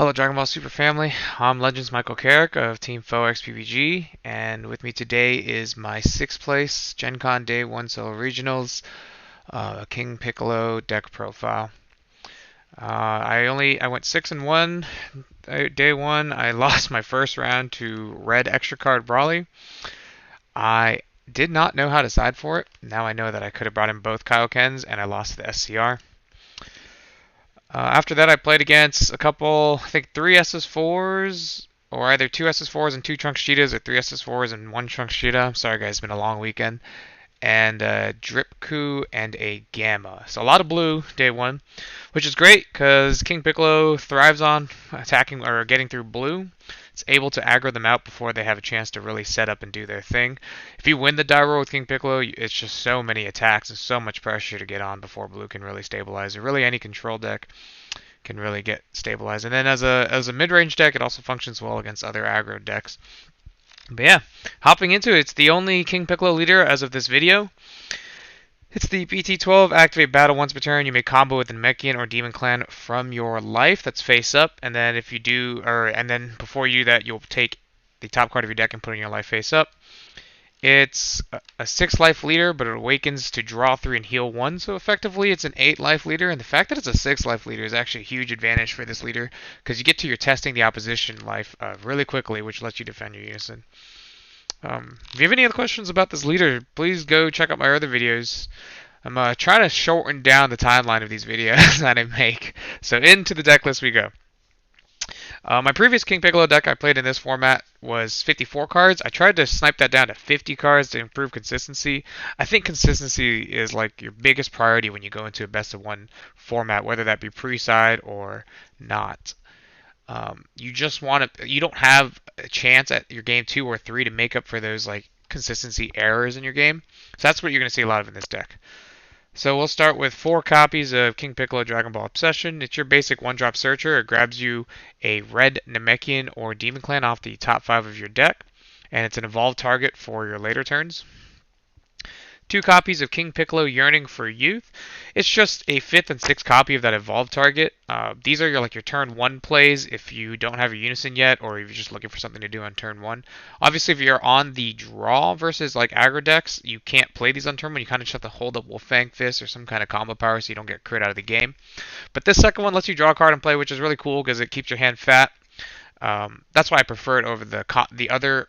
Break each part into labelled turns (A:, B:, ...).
A: Hello Dragon Ball Super family, I'm Legends Michael Kerrick of Team Foe X PPG, and with me today is my 6th place Gencon Day 1 Solo Regionals King Piccolo deck profile. I went 6-1 day 1. I lost my first round to red extra card Brawly. I did not know how to side for it. Now I know that I could have brought in both Kaiokens and I lost the SCR. After that, I played against a couple, I think 3 SS4s, or either 2 SS4s and 2 Trunks Cheetahs, or 3 SS4s and 1 Trunks Cheetah. I'm sorry, guys, it's been a long weekend. And a Dripku and a Gamma. So a lot of blue day 1, which is great because King Piccolo thrives on attacking or getting through blue. It's able to aggro them out before they have a chance to really set up and do their thing. If you win the die roll with King Piccolo, it's just so many attacks and so much pressure to get on before blue can really stabilize. Or really any control deck can really get stabilized. And then as a mid-range deck, it also functions well against other aggro decks. But yeah, hopping into it, it's the only King Piccolo leader as of this video. It's the PT-12, activate battle once per turn. You may combo with the Namekian or Demon Clan from your life that's face up, and then if you do, and then before you do that, you'll take the top card of your deck and put it in your life face up. It's a 6 life leader, but it awakens to draw 3 and heal 1, so effectively it's an 8 life leader, and the fact that it's a 6 life leader is actually a huge advantage for this leader, because you get to your testing the opposition life really quickly, which lets you defend your unison. If you have any other questions about this leader, please go check out my other videos. I'm trying to shorten down the timeline of these videos that I make. So into the deck list we go. My previous King Piccolo deck I played in this format was 54 cards. I tried to snipe that down to 50 cards to improve consistency. I think consistency is like your biggest priority when you go into a best of 1 format, whether that be pre-side or not. You just want to, you don't have a chance at your game 2 or 3 to make up for those like consistency errors in your game. So that's what you're going to see a lot of in this deck. So we'll start with 4 copies of King Piccolo Dragon Ball Obsession. It's your basic 1-drop searcher. It grabs you a red Namekian or Demon Clan off the top 5 of your deck, and it's an evolved target for your later turns. 2 copies of King Piccolo Yearning for Youth. It's just a 5th and 6th copy of that evolved target. These are your turn 1 plays if you don't have your unison yet, or if you're just looking for something to do on turn 1. Obviously, if you're on the draw versus like aggro decks, you can't play these on turn 1. You kind of just have to hold up Wolfang Fist or some kind of combo power so you don't get crit out of the game. But this second one lets you draw a card and play, which is really cool because it keeps your hand fat. That's why I prefer it over the other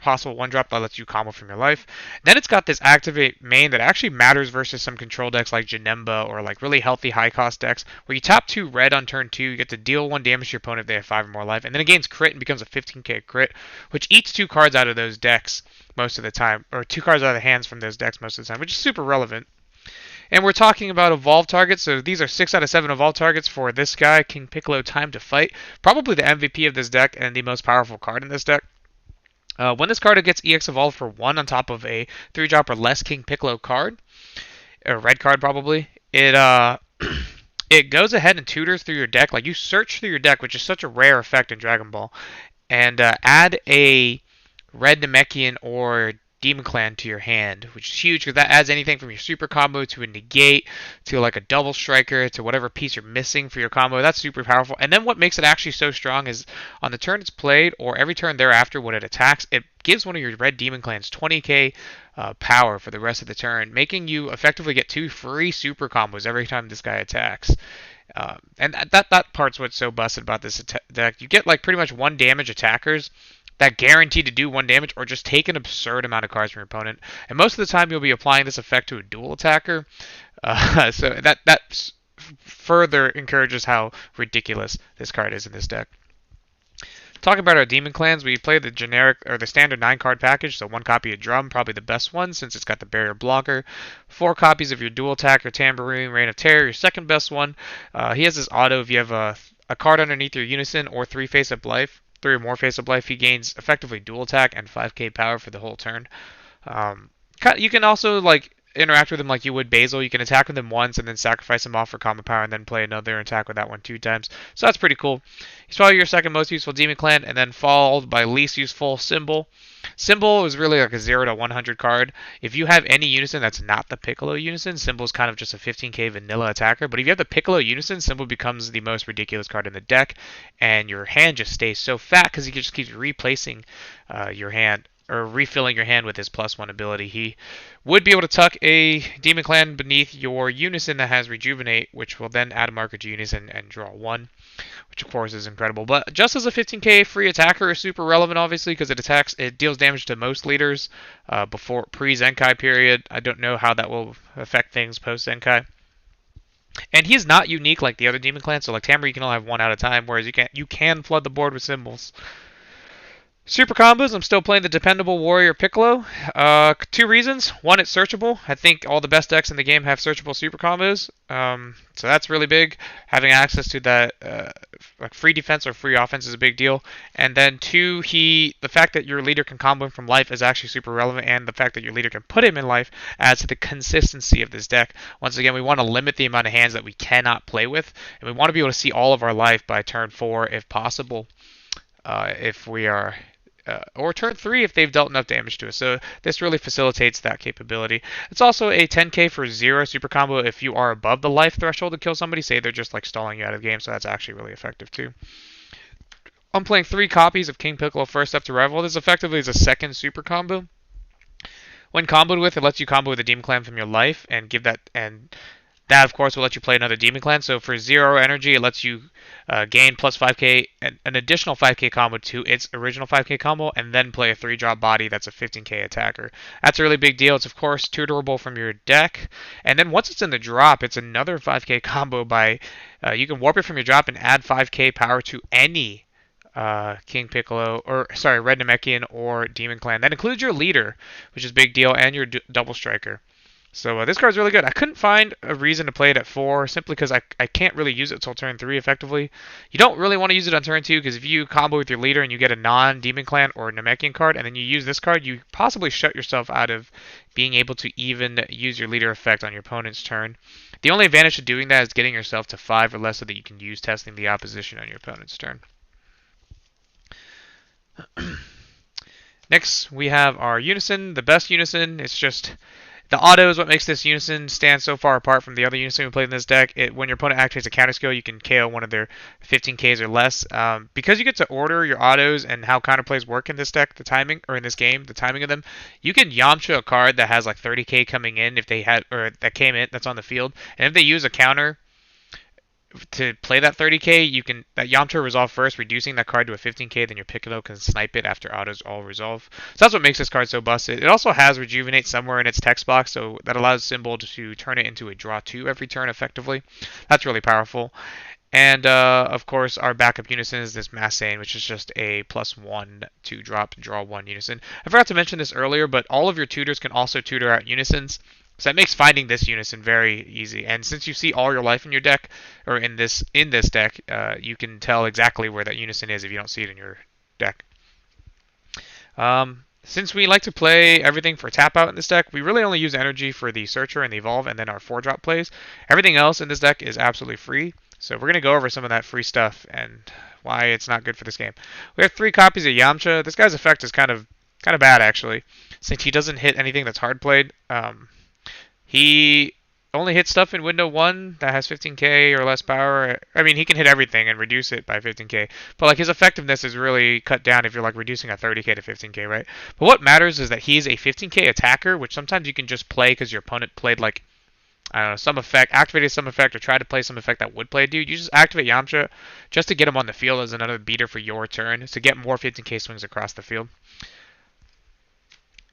A: possible 1-drop that lets you combo from your life. Then it's got this activate main that actually matters versus some control decks like Janemba or like really healthy high cost decks where you tap 2 red on turn 2, you get to deal 1 damage to your opponent if they have 5 or more life, and then it gains crit and becomes a 15k crit, which eats 2 cards out of those decks most of the time, or 2 cards out of the hands from those decks most of the time, which is super relevant. And we're talking about evolved targets, so these are 6 out of 7 evolved targets for this guy, King Piccolo Time to Fight. Probably the MVP of this deck and the most powerful card in this deck. When this card gets EX evolved for 1 on top of a 3-drop or less King Piccolo card, or red card probably, it it goes ahead and tutors through your deck. Like you search through your deck, which is such a rare effect in Dragon Ball, and add a red Namekian or Demon Clan to your hand, which is huge because that adds anything from your super combo to a negate to like a double striker to whatever piece you're missing for your combo. That's super powerful. And then what makes it actually so strong is on the turn it's played or every turn thereafter when it attacks, it gives one of your red Demon Clans 20k power for the rest of the turn, making you effectively get 2 free super combos every time this guy attacks. And that part's what's so busted about this deck. You get like pretty much 1 damage attackers that guaranteed to do 1 damage or just take an absurd amount of cards from your opponent. And most of the time you'll be applying this effect to a dual attacker. So that further encourages how ridiculous this card is in this deck. Talking about our Demon Clans, we play the generic or the standard 9-card package, so 1 copy of Drum, probably the best one since it's got the barrier blocker. 4 copies of your dual attacker, Tambourine, Reign of Terror, your second best one. He has this auto if you have a card underneath your unison or 3 face-up life. 3 or more face-up life, he gains effectively dual attack and 5k power for the whole turn. You can also like interact with him like you would Basil. You can attack with him once and then sacrifice him off for combo power and then play another attack with that one 2 times. So that's pretty cool. He's probably your second most useful Demon Clan, and then followed by least useful Symbol. Symbol is really like a 0 to 100 card. If you have any Unison that's not the Piccolo Unison, Symbol is kind of just a 15k vanilla attacker. But if you have the Piccolo Unison, Symbol becomes the most ridiculous card in the deck, and your hand just stays so fat because he just keeps replacing your hand or refilling your hand with his +1 ability. He would be able to tuck a Demon Clan beneath your Unison that has Rejuvenate, which will then add a marker to Unison and draw 1, which of course is incredible. But just as a 15k free attacker is super relevant, obviously, because it deals damage to most leaders before pre-Zenkai period. I don't know how that will affect things post-Zenkai. And he's not unique like the other Demon Clans, so like Tamara, you can only have one at a time, whereas you can flood the board with symbols. Super combos, I'm still playing the dependable Warrior Piccolo. 2 reasons. One, it's searchable. I think all the best decks in the game have searchable super combos. So that's really big. Having access to that like free defense or free offense is a big deal. And then 2, the fact that your leader can combo him from life is actually super relevant, and the fact that your leader can put him in life adds to the consistency of this deck. Once again, we want to limit the amount of hands that we cannot play with, and we want to be able to see all of our life by turn 4 if possible. If we are or turn 3 if they've dealt enough damage to us. So this really facilitates that capability. It's also a 10k for 0 super combo if you are above the life threshold to kill somebody. Say they're just like stalling you out of the game, so that's actually really effective too. I'm playing 3 copies of King Piccolo First Step to Rival. This effectively is a second super combo. When comboed with, it lets you combo with a Demon Clan from your life and give that, and that, of course, will let you play another Demon Clan. So for 0 energy, it lets you gain plus 5k, an additional 5k combo to its original 5k combo, and then play a 3-drop body that's a 15k attacker. That's a really big deal. It's, of course, tutorable from your deck. And then once it's in the drop, it's another 5k combo by... you can warp it from your drop and add 5k power to any King Piccolo, Red Namekian or Demon Clan. That includes your leader, which is a big deal, and your double striker. So this card's really good. I couldn't find a reason to play it at 4, simply because I can't really use it until turn 3 effectively. You don't really want to use it on turn 2, because if you combo with your leader and you get a non-Demon Clan or Namekian card, and then you use this card, you possibly shut yourself out of being able to even use your leader effect on your opponent's turn. The only advantage to doing that is getting yourself to 5 or less so that you can use testing the opposition on your opponent's turn. Next, we have our Unison. The best Unison. It's just... the auto is what makes this Unison stand so far apart from the other Unison we played in this deck. When your opponent activates a counter skill, you can KO one of their 15Ks or less. Because you get to order your autos and how counterplays work in this deck, the timing of them, you can Yamcha a card that has like 30k coming in if they had, or that came in, that's on the field. And if they use a counter to play that 30k, that Yamcha resolve first, reducing that card to a 15k, then your Piccolo can snipe it after autos all resolve. So that's what makes this card so busted. It also has Rejuvenate somewhere in its text box, so that allows Symbol to turn it into a draw 2 every turn effectively. That's really powerful. And of course, our backup Unison is this Massane, which is just a +1 to drop draw 1 Unison. I forgot to mention this earlier, but all of your tutors can also tutor out Unisons. So that makes finding this Unison very easy. And since you see all your life in your deck, or in this deck, you can tell exactly where that Unison is if you don't see it in your deck. Since we like to play everything for tap out in this deck, we really only use energy for the Searcher and the Evolve and then our 4-drop plays. Everything else in this deck is absolutely free. So we're going to go over some of that free stuff and why it's not good for this game. We have 3 copies of Yamcha. This guy's effect is kind of bad, actually, since he doesn't hit anything that's hard played. He only hits stuff in window 1 that has 15k or less power. I mean, he can hit everything and reduce it by 15k, but like his effectiveness is really cut down if you're like reducing a 30k to 15k, right? But what matters is that he's a 15k attacker, which sometimes you can just play because your opponent played like, I don't know, some effect, activated some effect, or tried to play some effect that would play a dude. You just activate Yamcha just to get him on the field as another beater for your turn, to get more 15k swings across the field.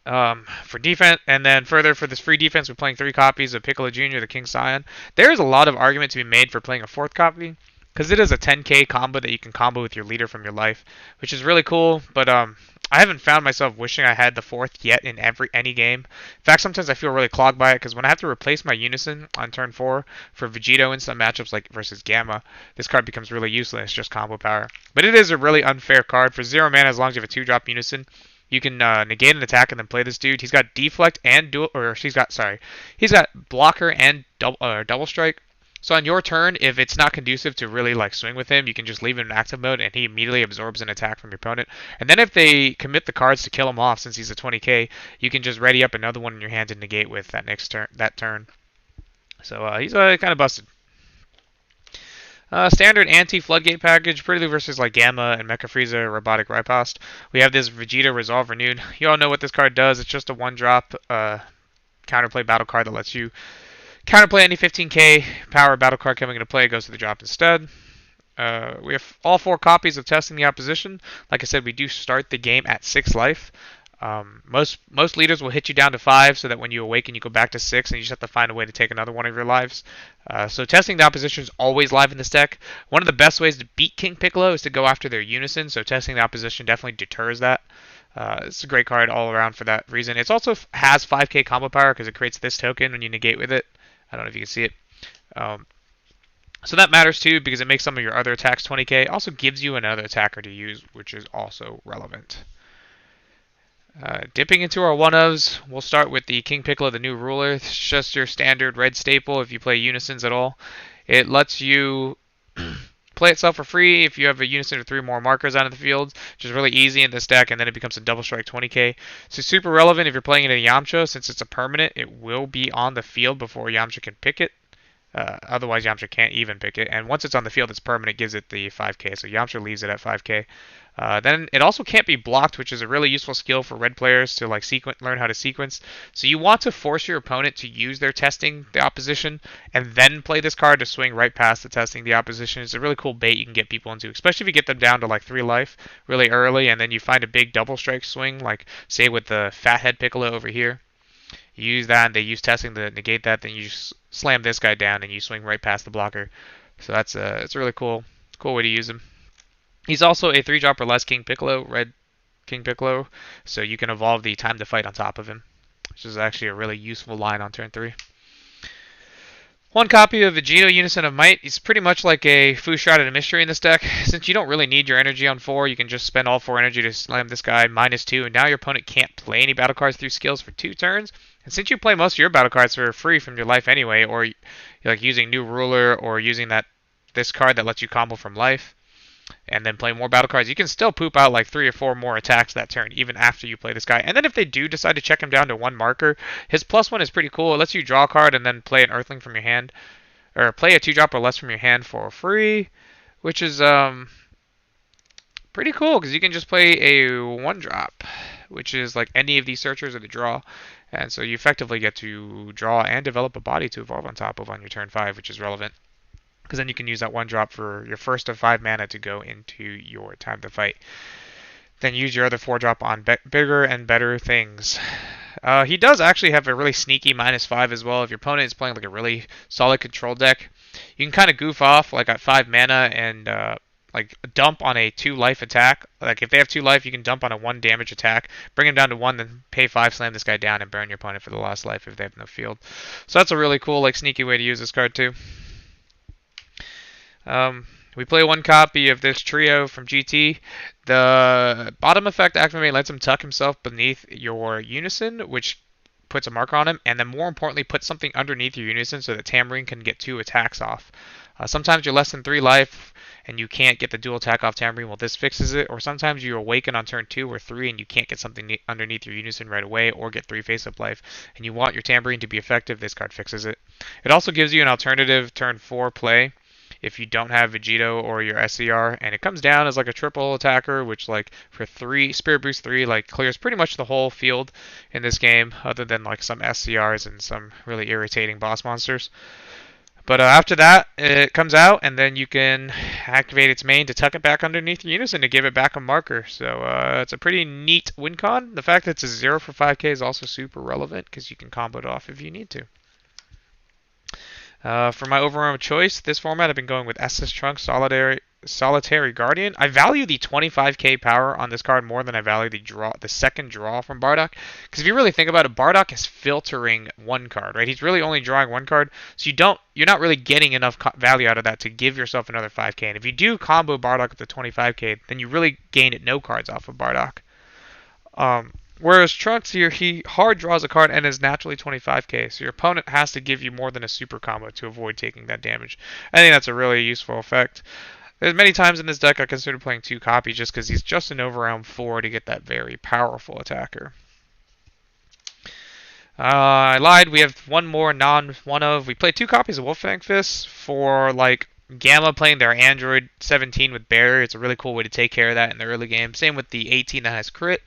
A: For defense, and then further for this free defense, we're playing 3 copies of Piccolo Jr., the King Scion. There is a lot of argument to be made for playing a 4th copy, because it is a 10k combo that you can combo with your leader from your life, which is really cool, but I haven't found myself wishing I had the 4th yet in any game. In fact, sometimes I feel really clogged by it, because when I have to replace my Unison on turn 4 for Vegito in some matchups like versus Gamma, this card becomes really useless, just combo power. But it is a really unfair card. For 0 mana, as long as you have a 2-drop Unison, You can negate an attack and then play this dude. He's got deflect and he's got blocker and double strike. So on your turn, if it's not conducive to really like swing with him, you can just leave him in active mode and he immediately absorbs an attack from your opponent. And then if they commit the cards to kill him off, since he's a 20k, you can just ready up another one in your hand to negate with that turn. So he's kind of busted. Standard anti-floodgate package, pretty versus like Gamma and Mecha Frieza, Robotic Riposte. We have this Vegeta Resolve Renewed. You all know what this card does. It's just a one-drop counterplay battle card that lets you counterplay any 15k power battle card coming into play. It goes to the drop instead. We have all 4 copies of Testing the Opposition. Like I said, we do start the game at 6 life. Most leaders will hit you down to 5 so that when you awaken you go back to 6 and you just have to find a way to take another one of your lives. So Testing the Opposition is always live in this deck. One of the best ways to beat King Piccolo is to go after their unison, so Testing the Opposition definitely deters that. It's a great card all around for that reason. It also has 5k combo power because it creates this token when you negate with it. I don't know if you can see it. So that matters too because it makes some of your other attacks 20k. Also gives you another attacker to use, which is also relevant. Dipping into our one-ofs, we'll start with the King Piccolo, the new ruler. It's just your standard red staple if you play unisons at all. It lets you play itself for free if you have a unison or 3 more markers out of the field, which is really easy in this deck, and then it becomes a double strike 20k. So super relevant if you're playing it in Yamcha, since it's a permanent, it will be on the field before Yamcha can pick it. Otherwise, Yamcha can't even pick it. And once it's on the field, it's permanent. It gives it the 5k. So Yamcha leaves it at 5k. Then it also can't be blocked, which is a really useful skill for red players to like learn how to sequence. So you want to force your opponent to use their testing the opposition and then play this card to swing right past the testing the opposition. It's a really cool bait you can get people into, especially if you get them down to like 3 life really early and then you find a big double strike swing, like say with the Fathead Piccolo over here. You use that and they use testing to negate that, then you just slam this guy down and you swing right past the blocker. So it's a really cool way to use him. He's also a 3-drop or less King Piccolo, red King Piccolo, so you can evolve the time to fight on top of him, which is actually a really useful line on turn 3. 1 copy of Vegito Unison of Might. He's pretty much like a Fu Shrouded Mystery in this deck. Since you don't really need your energy on 4, you can just spend all 4 energy to slam this guy -2, and now your opponent can't play any battle cards through skills for 2 turns. And since you play most of your battle cards for free from your life anyway, or you're like using New Ruler or using this card that lets you combo from life, and then play more battle cards, you can still poop out like 3 or 4 more attacks that turn, even after you play this guy. And then if they do decide to check him down to 1 marker, his +1 is pretty cool. It lets you draw a card and then play an Earthling from your hand, or play a 2-drop or less from your hand for free, which is pretty cool because you can just play a 1-drop, which is like any of these searchers or the draw. And so you effectively get to draw and develop a body to evolve on top of on your turn 5, which is relevant. Because then you can use that 1-drop for your first of 5 mana to go into your time to fight. Then use your other 4-drop on bigger and better things. He does actually have a really sneaky -5 as well. If your opponent is playing like a really solid control deck, you can kind of goof off like at 5 mana and like dump on a 2 life attack. Like if they have 2 life, you can dump on a 1 damage attack, bring him down to 1, then pay 5, slam this guy down, and burn your opponent for the last life if they have no field. So that's a really cool like sneaky way to use this card too. We play 1 copy of this trio from GT. The bottom effect activate lets him tuck himself beneath your unison, which puts a marker on him, and then more importantly, put something underneath your unison so that Tambourine can get 2 attacks off. Sometimes you're less than 3 life and you can't get the dual attack off Tambourine. Well, this fixes it. Or sometimes you awaken on turn 2 or 3 and you can't get something underneath your unison right away or get 3 face-up life, and you want your Tambourine to be effective. This card fixes it. It also gives you an alternative turn 4 play if you don't have Vegito or your SCR, and it comes down as like a triple attacker, which like for 3 Spirit Boost 3 like clears pretty much the whole field in this game, other than like some SCRs and some really irritating boss monsters. But after that, it comes out, and then you can activate its main to tuck it back underneath your unison to give it back a marker. So it's a pretty neat win con. The fact that it's a 0 for 5k is also super relevant because you can combo it off if you need to. For my overall choice, this format I've been going with SS Trunk, Solitary Guardian. I value the 25k power on this card more than I value the second draw from Bardock. Because if you really think about it, Bardock is filtering 1 card, right? He's really only drawing 1 card, so you're not really getting enough value out of that to give yourself another 5k. And if you do combo Bardock with the 25k, then you really gain no cards off of Bardock. Whereas Trunks here, he hard draws a card and is naturally 25k, so your opponent has to give you more than a super combo to avoid taking that damage. I think that's a really useful effect. There's many times in this deck I consider playing 2 copies just because he's just an overround 4 to get that very powerful attacker. I lied. We have one more non-one of. We played 2 copies of Wolfang Fist for like Gamma playing their Android 17 with Barrier. It's a really cool way to take care of that in the early game. Same with the 18 that has crit.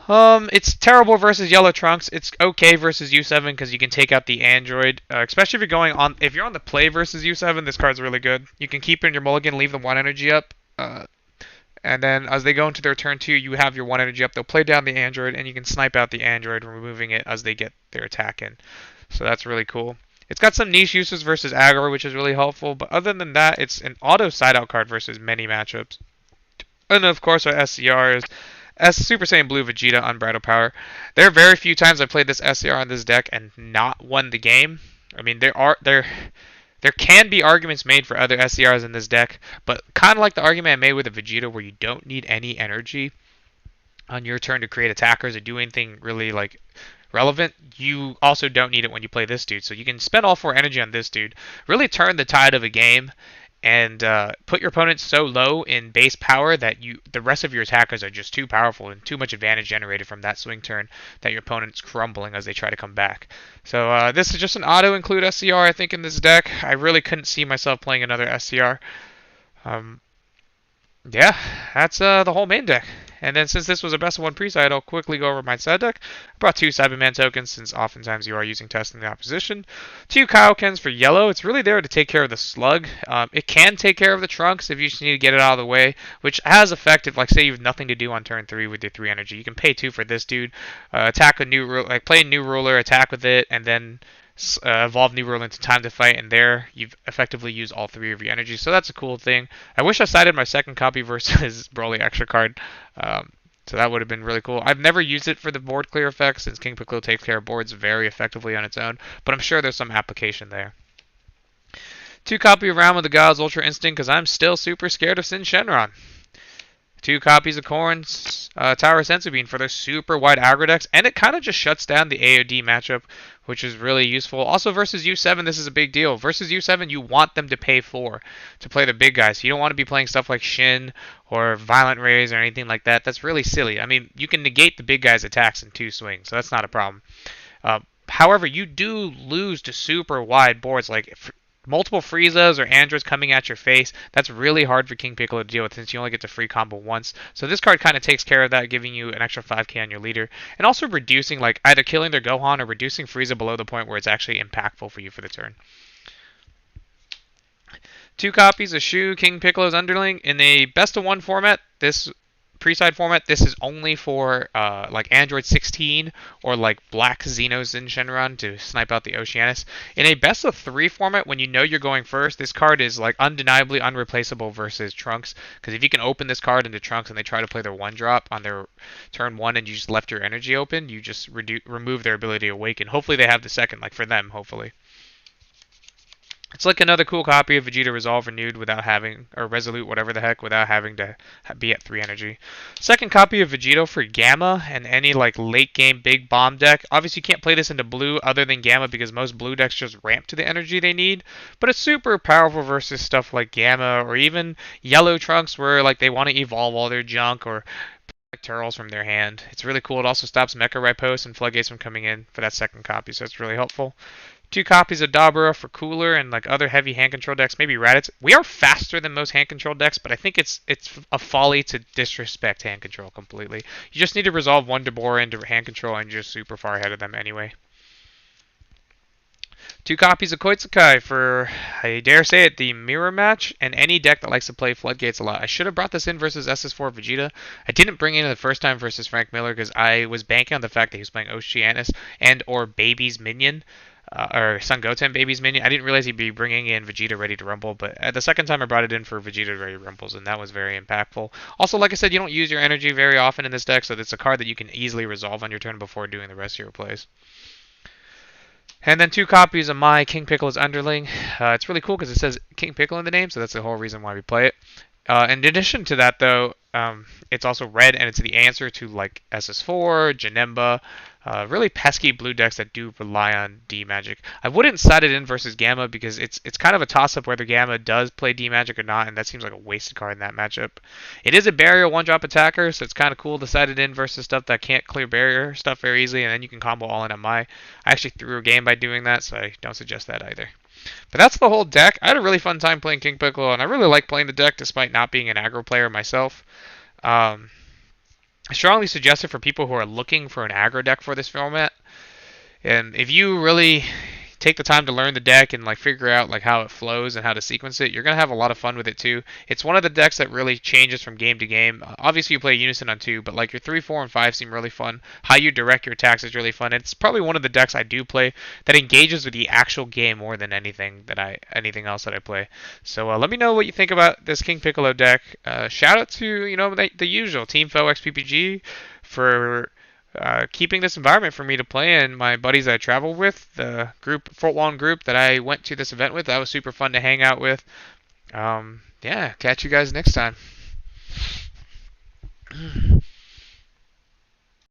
A: It's terrible versus Yellow Trunks. It's okay versus U7 because you can take out the Android, especially if you're going on. If you're on the play versus U7, this card's really good. You can keep it in your mulligan, leave the 1 energy up, and then as they go into their turn 2, you have your 1 energy up. They'll play down the Android, and you can snipe out the Android, removing it as they get their attack in. So that's really cool. It's got some niche uses versus aggro, which is really helpful. But other than that, it's an auto side out card versus many matchups. And of course, our SCR is Super Saiyan Blue Vegeta Unbridled Power. There are very few times I've played this SCR on this deck and not won the game. I mean, there can be arguments made for other SCRs in this deck, but kind of like the argument I made with the Vegeta, where you don't need any energy on your turn to create attackers or do anything really like relevant. You also don't need it when you play this dude, so you can spend all 4 energy on this dude, really turn the tide of a game, and put your opponent so low in base power that the rest of your attackers are just too powerful and too much advantage generated from that swing turn that your opponent's crumbling as they try to come back. So this is just an auto include SCR, I think, in this deck. I really couldn't see myself playing another SCR. Yeah, that's the whole main deck. And then since this was a best of 1 pre-side, I'll quickly go over my side deck. I brought 2 Cyberman tokens since oftentimes you are using testing the opposition. 2 Kaioken's for yellow. It's really there to take care of the slug. It can take care of the trunks if you just need to get it out of the way, which has effect if, like, say you have nothing to do on turn 3 with your 3 energy. You can pay 2 for this dude, attack a new play a new ruler, attack with it, and then evolve New World into Time to Fight, and there you've effectively used all 3 of your energy. So that's a cool thing. I wish I sided my second copy versus Broly extra card. So that would have been really cool. I've never used it for the board clear effect since King Piccolo takes care of boards very effectively on its own, but I'm sure there's some application there. 2 copy of Realm of the Gods Ultra Instinct because I'm still super scared of Sin Shenron. 2 copies of Korn's Tower Senzu Bean for their super wide aggro decks, and it kind of just shuts down the AOD matchup, which is really useful. Also versus U7, this is a big deal. Versus U7, you want them to pay 4 to play the big guys. You don't want to be playing stuff like Shin or Violent Rays or anything like that. That's really silly. I mean, you can negate the big guys' attacks in 2 swings, so that's not a problem. However, you do lose to super wide boards like multiple Friezas or Androids coming at your face. That's really hard for King Piccolo to deal with since you only get to free combo once. So this card kind of takes care of that, giving you an extra 5k on your leader, and also reducing, like, either killing their Gohan or reducing Frieza below the point where it's actually impactful for you for the turn. 2 copies of Shu, King Piccolo's Underling. In a best of 1 format, this pre-side format, this is only for like Android 16 or like Black Xenos in Shenron to snipe out the Oceanus. In a best of 3 format, when you know you're going first, this card is like undeniably unreplaceable versus Trunks, because if you can open this card into Trunks and they try to play their 1-drop on their turn 1 and you just left your energy open, you just remove their ability to awaken. Hopefully they have the second, like for them, hopefully. It's like another cool copy of Vegeta Resolve Renewed without having, or Resolute, whatever the heck, without having to be at 3 energy. Second copy of Vegito for Gamma and any like late game big bomb deck. Obviously you can't play this into blue other than Gamma because most blue decks just ramp to the energy they need, but it's super powerful versus stuff like Gamma or even Yellow Trunks where like they want to evolve all their junk or like Turtles from their hand. It's really cool. It also stops Mecha Ripos and Floodgates from coming in for that second copy, so it's really helpful. 2 copies of Dabura for Cooler and like other heavy hand control decks, maybe Raditz. We are faster than most hand control decks, but I think it's a folly to disrespect hand control completely. You just need to resolve 1 Dabura into hand control and you're just super far ahead of them anyway. 2 copies of Koitsukai for, I dare say it, the mirror match, and any deck that likes to play Floodgates a lot. I should have brought this in versus SS4 Vegeta. I didn't bring it in the first time versus Frank Miller because I was banking on the fact that he was playing Oceanus and or Baby's Minion. Or Son Goten Baby's Minion. I didn't realize he'd be bringing in Vegeta Ready to Rumble, but the second time I brought it in for Vegeta Ready to Rumbles, and that was very impactful. Also, like I said, you don't use your energy very often in this deck, so it's a card that you can easily resolve on your turn before doing the rest of your plays. And then 2 copies of my King Piccolo's Underling. It's really cool because it says King Piccolo in the name, so that's the whole reason why we play it. In addition to that, though, it's also red, and it's the answer to like SS4, Janemba, really pesky blue decks that do rely on D Magic. I wouldn't side it in versus Gamma because it's kind of a toss-up whether Gamma does play D Magic or not, and that seems like a wasted card in that matchup. It is a barrier one-drop attacker, so it's kind of cool to side it in versus stuff that can't clear barrier stuff very easily, and then you can combo all in on my. I actually threw a game by doing that, so I don't suggest that either. But that's the whole deck. I had a really fun time playing King Piccolo, and I really like playing the deck despite not being an aggro player myself. Um, I strongly suggest it for people who are looking for an aggro deck for this format. And if you really take the time to learn the deck and like figure out like how it flows and how to sequence it, you're gonna have a lot of fun with it too. It's one of the decks that really changes from game to game. Obviously, you play Unison on two, but like your 3, 4, and 5 seem really fun. How you direct your attacks is really fun. It's probably one of the decks I do play that engages with the actual game more than anything else that I play. So let me know what you think about this King Piccolo deck. Shout out to the usual Team Foe XPPG for keeping this environment for me to play in. My buddies I travel with, the group, Fort Wallen group that I went to this event with, that was super fun to hang out with. Yeah, catch you guys next time.